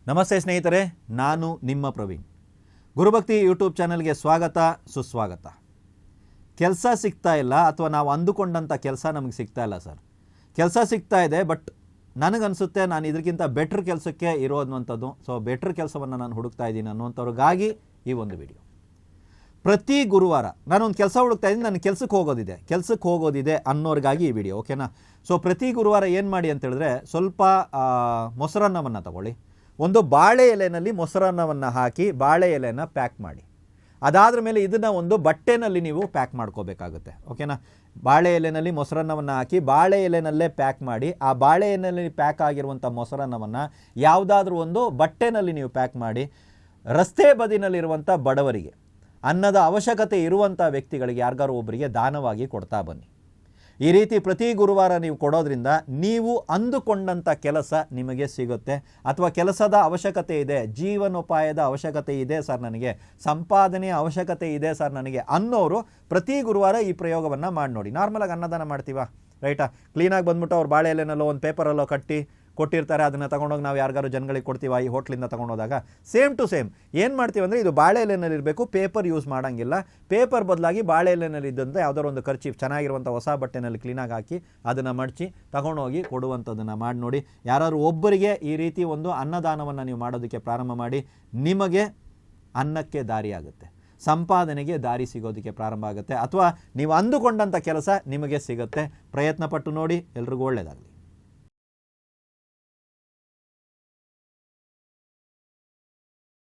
ನಮಸ್ತೆ ಸ್ನೇಹಿತರೆ, ನಾನು ನಿಮ್ಮ ಪ್ರವೀಣ್. ಗುರುಭಕ್ತಿ ಯೂಟ್ಯೂಬ್ ಚಾನಲ್ಗೆ ಸ್ವಾಗತ ಸುಸ್ವಾಗತ. ಕೆಲಸ ಸಿಗ್ತಾ ಇಲ್ಲ ಅಥವಾ ನಾವು ಅಂದುಕೊಂಡಂಥ ಕೆಲಸ ನಮಗೆ ಸಿಗ್ತಾ ಇಲ್ಲ ಸರ್. ಕೆಲಸ ಸಿಗ್ತಾ ಇದೆ, ಬಟ್ ನನಗನ್ಸುತ್ತೆ ನಾನು ಇದಕ್ಕಿಂತ ಬೆಟ್ರ್ ಕೆಲಸಕ್ಕೆ ಇರೋವಂಥದ್ದು. ಸೊ ಬೆಟ್ರ್ ಕೆಲಸವನ್ನು ನಾನು ಹುಡುಕ್ತಾ ಇದ್ದೀನಿ ಅನ್ನುವಂಥವ್ರಿಗಾಗಿ ಈ ಒಂದು ವಿಡಿಯೋ. ಪ್ರತಿ ಗುರುವಾರ ನಾನೊಂದು ಕೆಲಸ ಹುಡುಕ್ತಾ ಇದ್ದೀನಿ, ನನ್ನ ಕೆಲಸಕ್ಕೆ ಹೋಗೋದಿದೆ ಅನ್ನೋರಿಗಾಗಿ ಈ ವಿಡಿಯೋ, ಓಕೆನಾ? ಸೊ ಪ್ರತಿ ಗುರುವಾರ ಏನು ಮಾಡಿ ಅಂತ ಹೇಳಿದ್ರೆ, ಸ್ವಲ್ಪ ಮೊಸರನ್ನವನ್ನು ತಗೊಳ್ಳಿ, ಒಂದು ಬಾಳೆ ಎಲೆಯಲ್ಲಿ ಮೊಸರನ್ನವನ್ನು ಹಾಕಿ ಬಾಳೆ ಎಲೆನ ಪ್ಯಾಕ್ ಮಾಡಿ. ಅದಾದ್ರ ಮೇಲೆ ಇದನ್ನು ಒಂದು ಬಟ್ಟೆನಲ್ಲಿ ನೀವು ಪ್ಯಾಕ್ ಮಾಡ್ಕೋಬೇಕಾಗುತ್ತೆ, ಓಕೆನಾ? ಬಾಳೆ ಎಲೆಯಲ್ಲಿ ಮೊಸರನ್ನವನ್ನು ಹಾಕಿ ಬಾಳೆ ಎಲೆನಲ್ಲೇ ಪ್ಯಾಕ್ ಮಾಡಿ, ಆ ಬಾಳೆ ಎಲೆಯಲ್ಲಿ ಪ್ಯಾಕ್ ಆಗಿರುವಂಥ ಮೊಸರನ್ನವನ್ನು ಯಾವುದಾದ್ರೂ ಒಂದು ಬಟ್ಟೆನಲ್ಲಿ ನೀವು ಪ್ಯಾಕ್ ಮಾಡಿ, ರಸ್ತೆ ಬದಿನಲ್ಲಿರುವಂಥ ಬಡವರಿಗೆ, ಅನ್ನದ ಅವಶ್ಯಕತೆ ಇರುವಂಥ ವ್ಯಕ್ತಿಗಳಿಗೆ ಯಾರಿಗಾರು ಒಬ್ಬರಿಗೆ ದಾನವಾಗಿ ಕೊಡ್ತಾ ಬನ್ನಿ. ಈ ರೀತಿ ಪ್ರತಿ ಗುರುವಾರ ನೀವು ಕೊಡೋದ್ರಿಂದ ನೀವು ಅಂದುಕೊಂಡಂಥ ಕೆಲಸ ನಿಮಗೆ ಸಿಗುತ್ತೆ. ಅಥವಾ ಕೆಲಸದ ಅವಶ್ಯಕತೆ ಇದೆ, ಜೀವನೋಪಾಯದ ಅವಶ್ಯಕತೆ ಇದೆ ಸರ್, ನನಗೆ ಸಂಪಾದನೆಯ ಅವಶ್ಯಕತೆ ಇದೆ ಸರ್ ನನಗೆ ಅನ್ನೋರು ಪ್ರತಿ ಗುರುವಾರ ಈ ಪ್ರಯೋಗವನ್ನು ಮಾಡಿ ನೋಡಿ. ನಾರ್ಮಲಾಗಿ ಅನ್ನದಾನ ಮಾಡ್ತೀವ, ರೈಟಾ? ಕ್ಲೀನಾಗಿ ಬಂದ್ಬಿಟ್ಟು ಅವ್ರು ಬಾಳೆ ಎಲೆನಲ್ಲೋ ಒಂದು ಪೇಪರಲ್ಲೋ ಕಟ್ಟಿ ಕೊಟ್ಟಿರ್ತಾರೆ, ಅದನ್ನು ತೊಗೊಂಡೋಗಿ ನಾವು ಯಾರಿಗಾರು ಜನಗಳಿಗೆ ಕೊಡ್ತೀವ ಈ ಹೋಟ್ಲಿಂದ ತೊಗೊಂಡೋದಾಗ. ಸೇಮ್ ಟು ಸೇಮ್ ಏನು ಮಾಡ್ತೀವಿ ಅಂದರೆ, ಇದು ಬಾಳೆ ಎಲೆನಲ್ಲಿ ಇರಬೇಕು, ಪೇಪರ್ ಯೂಸ್ ಮಾಡೋಂಗಿಲ್ಲ. ಪೇಪರ್ ಬದಲಾಗಿ ಬಾಳೆ ಎಲೆನಲ್ಲಿ ಇದ್ದಂತೆ ಯಾವುದಾದ್ರು ಒಂದು ಖರ್ಚು ಚೆನ್ನಾಗಿರುವಂಥ ಹೊಸ ಬಟ್ಟೆನಲ್ಲಿ ಕ್ಲೀನಾಗಿ ಹಾಕಿ ಅದನ್ನು ಮಡಚಿ ತೊಗೊಂಡೋಗಿ ಕೊಡುವಂಥದ್ದನ್ನು ಮಾಡಿ ನೋಡಿ. ಯಾರಾದ್ರು ಒಬ್ಬರಿಗೆ ಈ ರೀತಿ ಒಂದು ಅನ್ನದಾನವನ್ನು ನೀವು ಮಾಡೋದಕ್ಕೆ ಪ್ರಾರಂಭ ಮಾಡಿ, ನಿಮಗೆ ಅನ್ನಕ್ಕೆ ದಾರಿ ಆಗುತ್ತೆ, ಸಂಪಾದನೆಗೆ ದಾರಿ ಸಿಗೋದಕ್ಕೆ ಪ್ರಾರಂಭ ಆಗುತ್ತೆ, ಅಥವಾ ನೀವು ಅಂದುಕೊಂಡಂಥ ಕೆಲಸ ನಿಮಗೆ ಸಿಗುತ್ತೆ. ಪ್ರಯತ್ನ ಪಟ್ಟು ನೋಡಿ. ಎಲ್ರಿಗೂ ಒಳ್ಳೆಯದಾಗಲಿ.